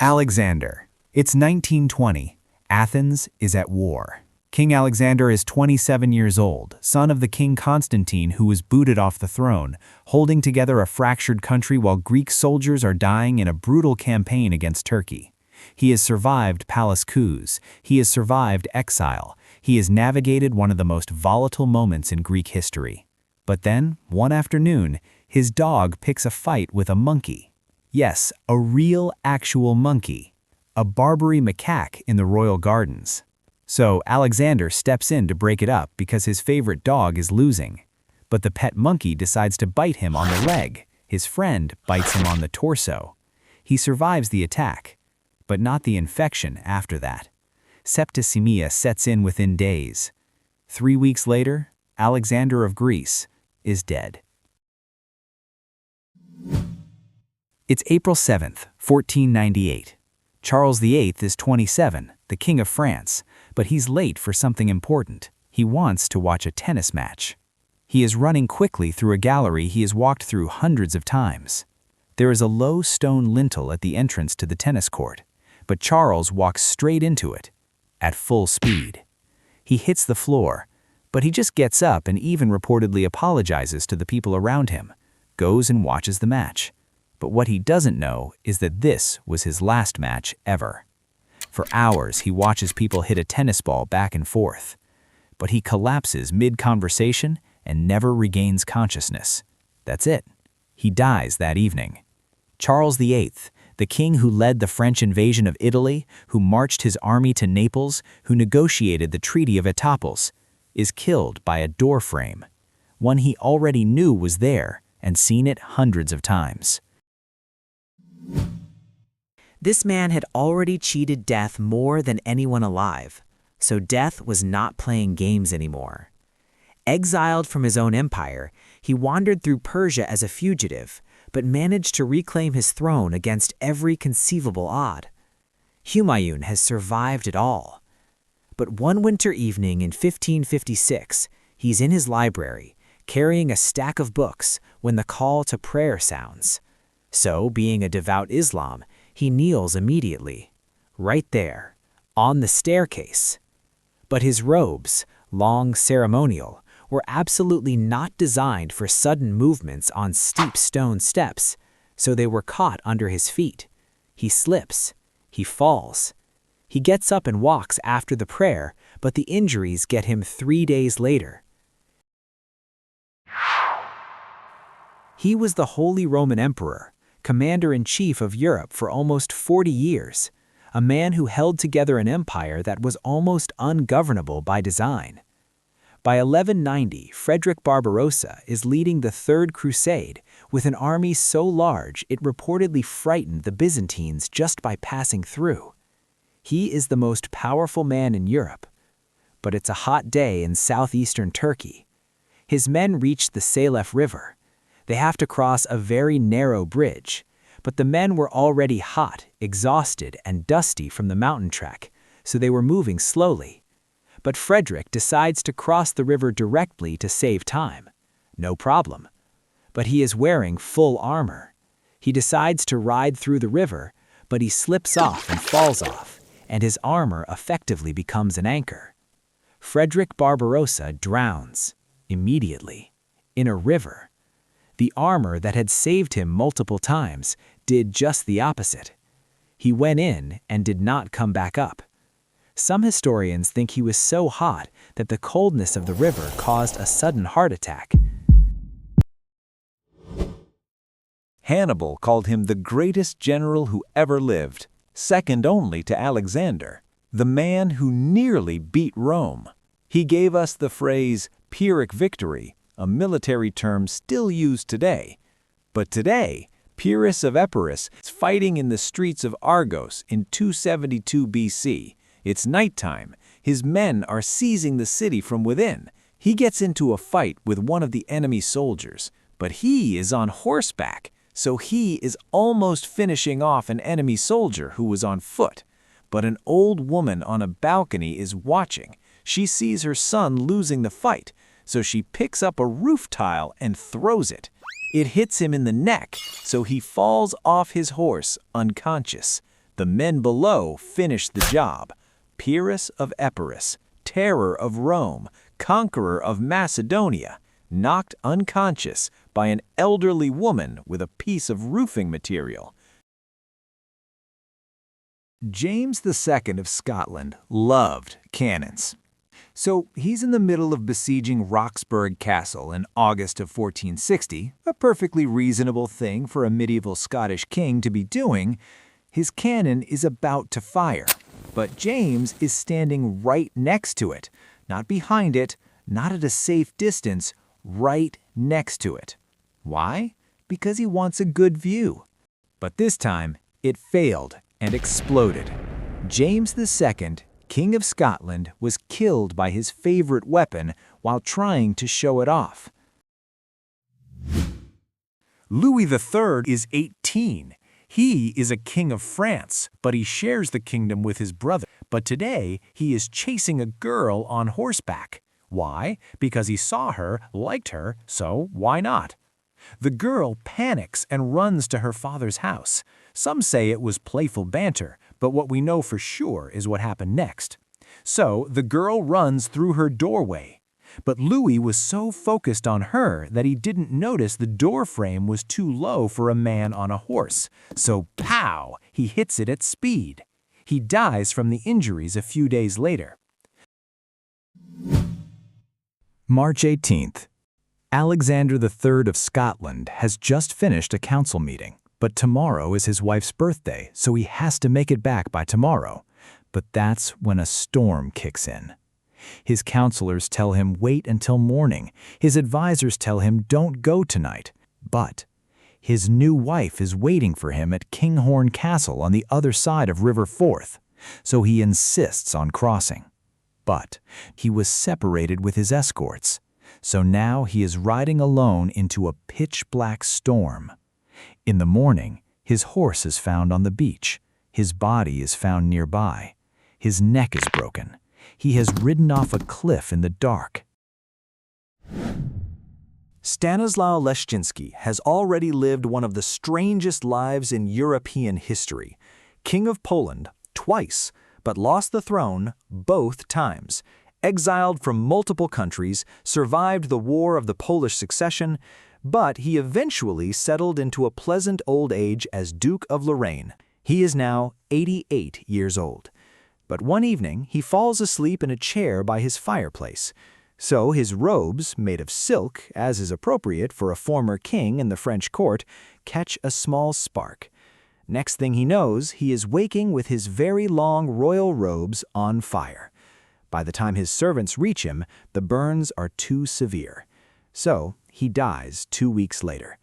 Alexander. It's 1920. Athens is at war. King Alexander is 27 years old, son of the King Constantine who was booted off the throne, holding together a fractured country while Greek soldiers are dying in a brutal campaign against Turkey. He has survived palace coups. He has survived exile. He has navigated one of the most volatile moments in Greek history. But then, one afternoon, his dog picks a fight with a monkey. Yes, a real, actual monkey. A Barbary macaque in the royal gardens. So Alexander steps in to break it up because his favorite dog is losing. But the pet monkey decides to bite him on the leg. His friend bites him on the torso. He survives the attack, but not the infection after that. Septicemia sets in within days. 3 weeks later, Alexander of Greece is dead. It's April 7th, 1498. Charles VIII is 27, the King of France, but he's late for something important. He wants to watch a tennis match. He is running quickly through a gallery he has walked through hundreds of times. There is a low stone lintel at the entrance to the tennis court, but Charles walks straight into it, at full speed. He hits the floor, but he just gets up and even reportedly apologizes to the people around him, goes and watches the match. But what he doesn't know is that this was his last match ever. For hours, he watches people hit a tennis ball back and forth. But he collapses mid-conversation and never regains consciousness. That's it. He dies that evening. Charles VIII, the king who led the French invasion of Italy, who marched his army to Naples, who negotiated the Treaty of Etaples, is killed by a door frame, one he already knew was there and seen it hundreds of times. This man had already cheated death more than anyone alive, so death was not playing games anymore. Exiled from his own empire, he wandered through Persia as a fugitive, but managed to reclaim his throne against every conceivable odd. Humayun has survived it all. But one winter evening in 1556, he's in his library, carrying a stack of books, when the call to prayer sounds. So, being a devout Islam, he kneels immediately, right there, on the staircase. But his robes, long ceremonial, were absolutely not designed for sudden movements on steep stone steps, so they were caught under his feet. He slips. He falls. He gets up and walks after the prayer, but the injuries get him 3 days later. He was the Holy Roman Emperor, commander-in-chief of Europe for almost 40 years, a man who held together an empire that was almost ungovernable by design. By 1190, Frederick Barbarossa is leading the Third Crusade with an army so large it reportedly frightened the Byzantines just by passing through. He is the most powerful man in Europe. But it's a hot day in southeastern Turkey. His men reach the Salef River. They have to cross a very narrow bridge, but the men were already hot, exhausted, and dusty from the mountain trek, so they were moving slowly. But Frederick decides to cross the river directly to save time. No problem. But he is wearing full armor. He decides to ride through the river, but he slips off and falls off, and his armor effectively becomes an anchor. Frederick Barbarossa drowns, immediately, in a river. The armor that had saved him multiple times did just the opposite. He went in and did not come back up. Some historians think he was so hot that the coldness of the river caused a sudden heart attack. Hannibal called him the greatest general who ever lived, second only to Alexander, the man who nearly beat Rome. He gave us the phrase Pyrrhic victory, a military term still used today. But today, Pyrrhus of Epirus is fighting in the streets of Argos in 272 BC. It's nighttime. His men are seizing the city from within. He gets into a fight with one of the enemy soldiers, but he is on horseback, so he is almost finishing off an enemy soldier who was on foot. But an old woman on a balcony is watching. She sees her son losing the fight, so she picks up a roof tile and throws it. It hits him in the neck, so he falls off his horse unconscious. The men below finished the job. Pyrrhus of Epirus, terror of Rome, conqueror of Macedonia, knocked unconscious by an elderly woman with a piece of roofing material. James II of Scotland loved cannons. So he's in the middle of besieging Roxburgh Castle in August of 1460, a perfectly reasonable thing for a medieval Scottish king to be doing. His cannon is about to fire, but James is standing right next to it, not behind it, not at a safe distance, right next to it. Why? Because he wants a good view. But this time, it failed and exploded. James II, King of Scotland, was killed by his favorite weapon while trying to show it off. Louis III is 18. He is a king of France, but he shares the kingdom with his brother. But today, he is chasing a girl on horseback. Why? Because he saw her, liked her, so why not? The girl panics and runs to her father's house. Some say it was playful banter, but what we know for sure is what happened next. So the girl runs through her doorway. But Louis was so focused on her that he didn't notice the door frame was too low for a man on a horse. So pow! He hits it at speed. He dies from the injuries a few days later. March 18th. Alexander III of Scotland has just finished a council meeting, but tomorrow is his wife's birthday, so he has to make it back by tomorrow. But that's when a storm kicks in. His counselors tell him wait until morning. His advisors tell him don't go tonight. But his new wife is waiting for him at Kinghorn Castle on the other side of River Forth, so he insists on crossing. But he was separated with his escorts, so now he is riding alone into a pitch-black storm. In the morning, his horse is found on the beach. His body is found nearby. His neck is broken. He has ridden off a cliff in the dark. Stanisław Leszczyński has already lived one of the strangest lives in European history. King of Poland twice, but lost the throne both times. Exiled from multiple countries, survived the War of the Polish Succession, but he eventually settled into a pleasant old age as Duke of Lorraine. He is now 88 years old. But one evening, he falls asleep in a chair by his fireplace. So his robes, made of silk, as is appropriate for a former king in the French court, catch a small spark. Next thing he knows, he is waking with his very long royal robes on fire. By the time his servants reach him, the burns are too severe. So he dies 2 weeks later.